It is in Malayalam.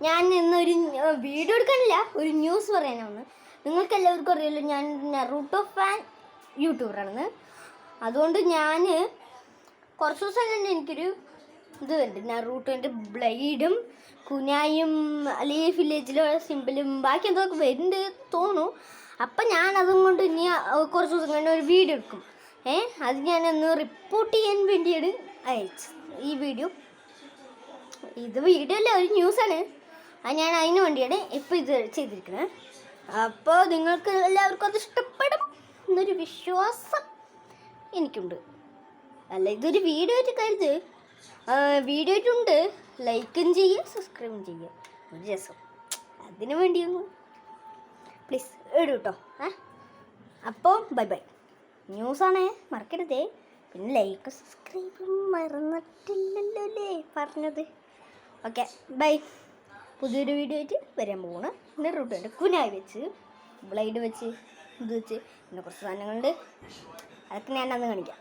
ഞാൻ ഇന്നൊരു വീഡിയോ എടുക്കാനില്ല, ഒരു ന്യൂസ് പറയാനാണ്. നിങ്ങൾക്ക് എല്ലാവർക്കും അറിയാമല്ലോ, ഞാൻ നറൂട്ടോ ഫാൻ യൂട്യൂബറാണെന്ന്. അതുകൊണ്ട് ഞാൻ കുറച്ച് ദിവസം തന്നെ എനിക്കൊരു ഇത് ഉണ്ട്, നറൂട്ടോൻ്റെ ബ്ലേഡും കുനായും അല്ലെങ്കിൽ വില്ലേജിലെ സിമ്പിളും ബാക്കി എന്തൊക്കെ വരുന്നുണ്ട് തോന്നുന്നു. അപ്പം ഞാൻ അതും കൊണ്ട് ഇനി കുറച്ച് ദിവസം കഴിഞ്ഞ് ഒരു വീഡിയോ എടുക്കും. അത് ഞാനൊന്ന് റിപ്പോർട്ട് ചെയ്യാൻ വേണ്ടിയാണ് അയച്ചത് ഈ വീഡിയോ. ഇത് വീഡിയോ അല്ല, ഒരു ന്യൂസാണ്. ഞാൻ അതിന് വേണ്ടിയാണ് ഇപ്പോൾ ഇത് ചെയ്തിരിക്കുന്നത്. അപ്പോൾ നിങ്ങൾക്ക് എല്ലാവർക്കും അത് ഇഷ്ടപ്പെടും എന്നൊരു വിശ്വാസം എനിക്കുണ്ട്. അല്ല, ഇതൊരു വീഡിയോ ആയിട്ട് കരുത്, വീഡിയോ ആയിട്ടുണ്ട്. ലൈക്കും ചെയ്യുക, സബ്സ്ക്രൈബും ചെയ്യുക. ഒരു രസം അതിന് വേണ്ടിയൊന്ന് പ്ലീസ് ഇടൂ കേട്ടോ. അപ്പോൾ ബൈ ബൈ. ന്യൂസാണേ, മറക്കരുതേ. പിന്നെ ലൈക്കും സബ്സ്ക്രൈബും മറന്നിട്ടില്ലല്ലോ അല്ലേ പറഞ്ഞത്. Okay bye. പുതിയൊരു വീഡിയോ ആയിട്ട് വരാൻ പോകണം. നറൂട്ടോൻ്റെ കുനായി വെച്ച്, ബ്ലേഡ് വെച്ച്, ഇത് വെച്ച്, പിന്നെ കുറച്ച് സാധനങ്ങളുണ്ട്. അതൊക്കെ ഞാൻ അന്ന് കാണിക്കാം.